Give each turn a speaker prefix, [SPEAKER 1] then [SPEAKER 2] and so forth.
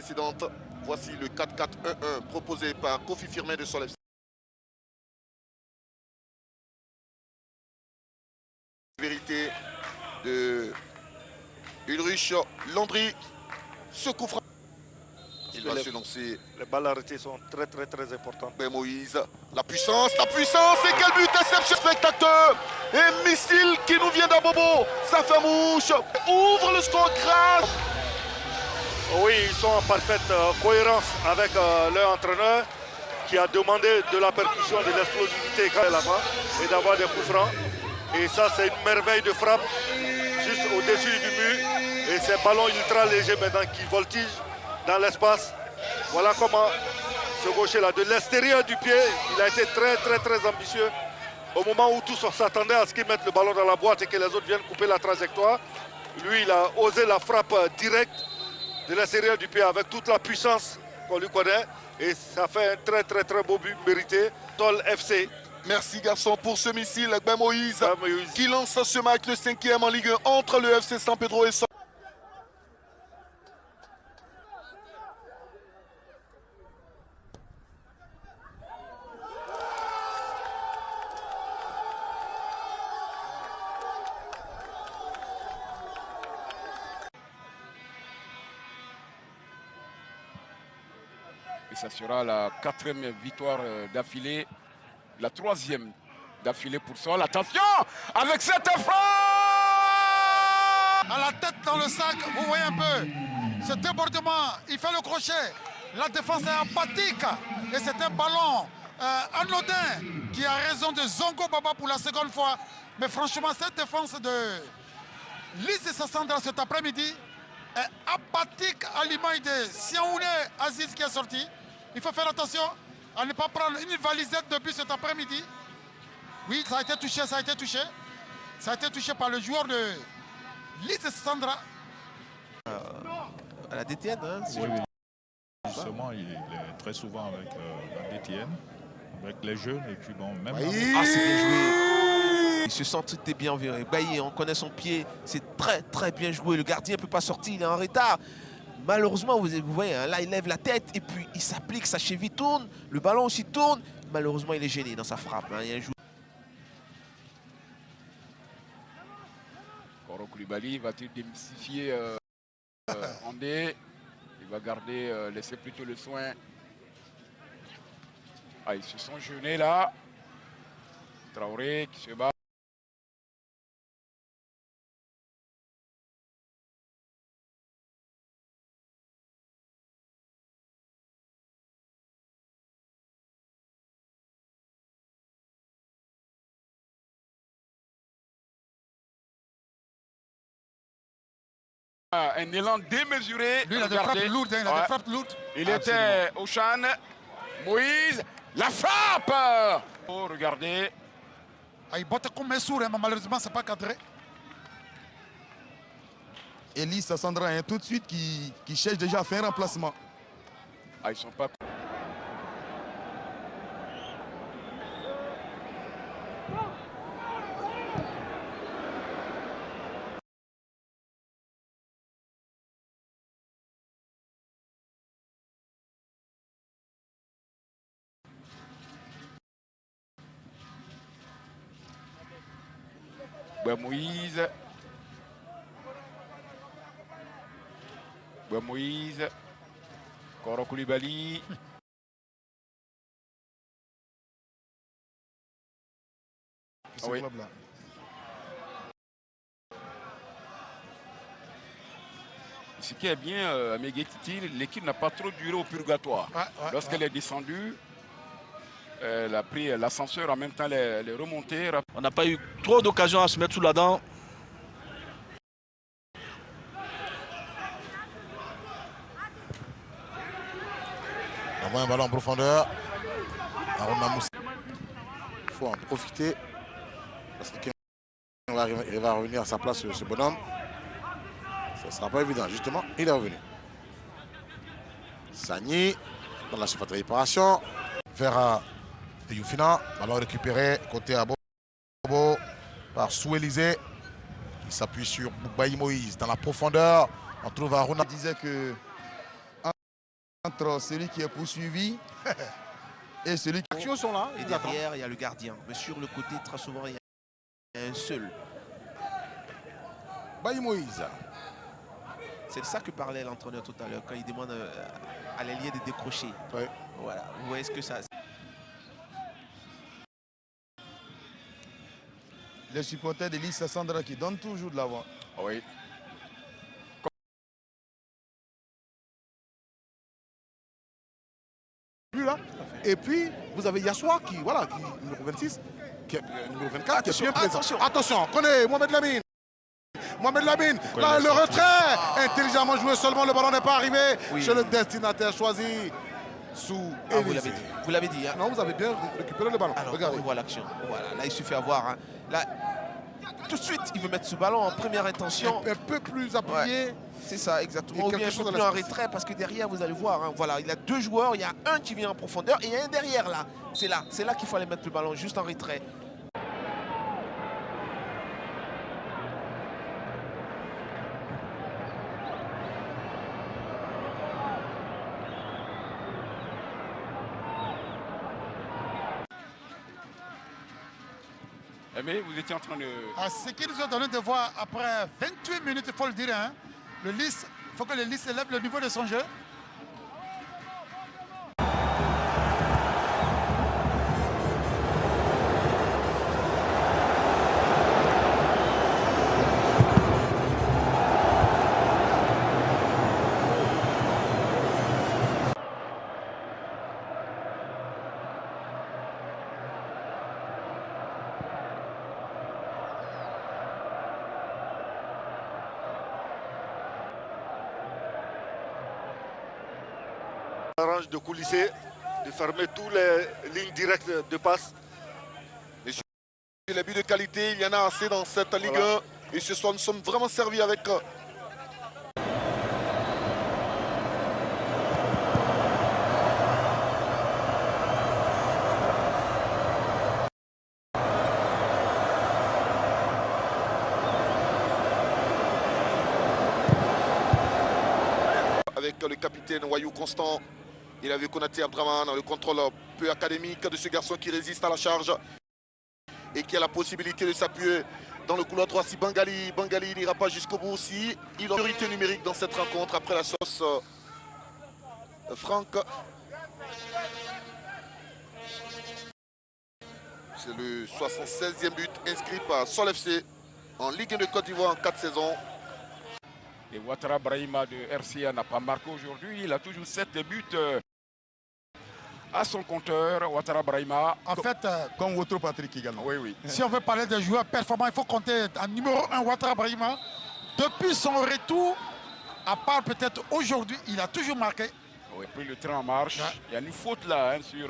[SPEAKER 1] précédente. Voici le 4-4-1-1 proposé par Kofi Firmin de Sol FC. Vérité de Ulrich Landry. Ce coup franc. Il va se lancer.
[SPEAKER 2] Les balles arrêtées sont très importantes.
[SPEAKER 1] Ben Moïse, la puissance et quel but exceptionnel spectateur. Et missile qui nous vient d'Abobo. Ça fait mouche. Ouvre le score grâce.
[SPEAKER 2] Oui, ils sont en parfaite cohérence avec leur entraîneur qui a demandé de la percussion, de l'explosivité quand elle est là-bas et d'avoir des coups francs. Et ça, c'est une merveille de frappe juste au-dessus du mur. Et ces ballons ultra légers maintenant qui voltigent dans l'espace. Voilà comment ce gaucher-là, de l'extérieur du pied, il a été très ambitieux. Au moment où tous s'attendaient à ce qu'il mette le ballon dans la boîte et que les autres viennent couper la trajectoire, lui, il a osé la frappe directe de l'extérieur du pied avec toute la puissance qu'on lui connaît. Et ça fait un très beau but mérité. Sol FC.
[SPEAKER 1] Merci garçon pour ce missile, Ben Moïse, qui lance ce match le 5e en Ligue 1 entre le FC San Pedro et Sol.
[SPEAKER 3] Et ça sera la 4e victoire d'affilée, la 3e d'affilée pour Sol. Attention avec cette frappe
[SPEAKER 4] à la tête dans le sac, vous voyez un peu ce débordement, il fait le crochet, la défense est apathique et c'est un ballon anodin qui a raison de Zongo Baba pour la seconde fois. Mais franchement, cette défense de Lys Sassandra cet après-midi est apathique à l'image de Siaoune Aziz qui est sorti. Il faut faire attention à ne pas prendre une valisette de but cet après-midi. Oui, ça a été touché. Ça a été touché par le joueur de Lys Sassandra.
[SPEAKER 5] À la DTN, hein,
[SPEAKER 6] oui. Justement, il est très souvent avec la DTN, avec les jeunes, et puis bon, même...
[SPEAKER 5] Ah, c'est bien joué. Il se sent très bien environ. Bailly, on connaît son pied, c'est très bien joué. Le gardien ne peut pas sortir, il est en retard. Malheureusement, vous voyez, hein, là, il lève la tête et puis il s'applique, sa cheville tourne, le ballon aussi tourne. Malheureusement, il est gêné dans sa frappe. Hein. Il y a un joueur.
[SPEAKER 3] Koro Koulibaly va-t-il démystifier Andé? Il va garder, laisser plutôt le soin. Ah, ils se sont jeûnés là. Traoré qui se bat. Un élan démesuré.
[SPEAKER 4] Lui, il a des frappes lourdes, hein, il a des frappes lourdes.
[SPEAKER 3] Il était au Chan. Moïse, la frappe. Oh, regardez.
[SPEAKER 4] Ah, il botte comme un sourd, hein, mais malheureusement, c'est pas cadré.
[SPEAKER 7] Et Lys Sassandra, hein, tout de suite, qui cherche déjà à faire un remplacement.
[SPEAKER 3] Ah, ils sont pas... Moïse. Moïse. Koro Koulibaly.
[SPEAKER 7] Oui.
[SPEAKER 3] Ce qui est bien, Amégué Titi, l'équipe n'a pas trop duré au purgatoire. Lorsqu'elle est descendue, elle a pris l'ascenseur en même temps les remontées.
[SPEAKER 8] On n'a pas eu trop d'occasions à se mettre sous la dent.
[SPEAKER 7] On un ballon en profondeur. Il faut en profiter. Parce que il va revenir à sa place, ce bonhomme. Ce ne sera pas évident. Justement, il est revenu. Sagni, dans la surface de réparation. Vers Youfina. Ballon récupéré côté à Bobo par Souélisé. Il s'appuie sur Bailly Moïse. Dans la profondeur, on trouve Aruna. Il disait que
[SPEAKER 9] Entre celui qui est poursuivi et celui qui...
[SPEAKER 5] Les actions sont là. Et derrière, il y a le gardien. Mais sur le côté, très souvent, il y a un seul.
[SPEAKER 7] Baye Moïse.
[SPEAKER 5] C'est de ça que parlait l'entraîneur tout à l'heure quand il demande à l'ailier de décrocher.
[SPEAKER 7] Ouais.
[SPEAKER 5] Voilà, vous voyez ce que ça...
[SPEAKER 9] Les supporters de l'Issa Sandra qui donnent toujours de l'avant.
[SPEAKER 3] Oui.
[SPEAKER 7] Là. Et puis, vous avez Yassoua qui, voilà, qui, numéro 26, qui est, numéro 24, qui est bien présent. Attention, connaît Mohamed Lamine. Mohamed Lamine, là, le retrait, intelligemment joué seulement, le ballon n'est pas arrivé chez le destinataire choisi. Sous
[SPEAKER 5] vous l'avez dit. Hein.
[SPEAKER 7] Non, vous avez bien récupéré le ballon.
[SPEAKER 5] Alors,
[SPEAKER 7] regardez.
[SPEAKER 5] on voit l'action. Voilà, là, il suffit d'avoir. Hein. Là, tout de suite, il veut mettre ce ballon en première intention.
[SPEAKER 7] Un peu plus appuyé.
[SPEAKER 5] Ouais, c'est ça, exactement. Ou bien un peu plus en retrait parce que derrière, vous allez voir. Hein, voilà, il y a deux joueurs. Il y a un qui vient en profondeur et il y a un derrière là. C'est là qu'il faut aller mettre le ballon, juste en retrait.
[SPEAKER 3] Mais vous étiez en train de...
[SPEAKER 4] Ce qui nous a donné de voir après 28 minutes, il faut le dire, hein, le Lys, il faut que le Lys élève le niveau de son jeu.
[SPEAKER 2] Arrange de coulisser, de fermer toutes les lignes directes de passe.
[SPEAKER 1] Les buts de qualité, il y en a assez dans cette Ligue 1. Et ce soir, nous sommes vraiment servis avec... avec le capitaine Wayou Constant. Il avait Konaté Abdraman, le contrôle peu académique de ce garçon qui résiste à la charge et qui a la possibilité de s'appuyer dans le couloir droit si Bangali n'ira pas jusqu'au bout aussi. Il a une priorité numérique dans cette rencontre après la sauce Franck. C'est le 76e but inscrit par Sol FC en Ligue 1 de Côte d'Ivoire en 4 saisons.
[SPEAKER 3] Et Ouattara Brahima de RCA n'a pas marqué aujourd'hui. Il a toujours 7 buts à son compteur, Ouattara Brahima.
[SPEAKER 4] En fait,
[SPEAKER 9] Comme Wotro Patrick également.
[SPEAKER 3] Oui, oui.
[SPEAKER 4] si on veut parler de joueurs performants, il faut compter en numéro 1 Ouattara Brahima. Depuis son retour, à part peut-être aujourd'hui, il a toujours marqué.
[SPEAKER 3] Oui, puis le train en marche. Ouais. Il y a une faute là hein, sur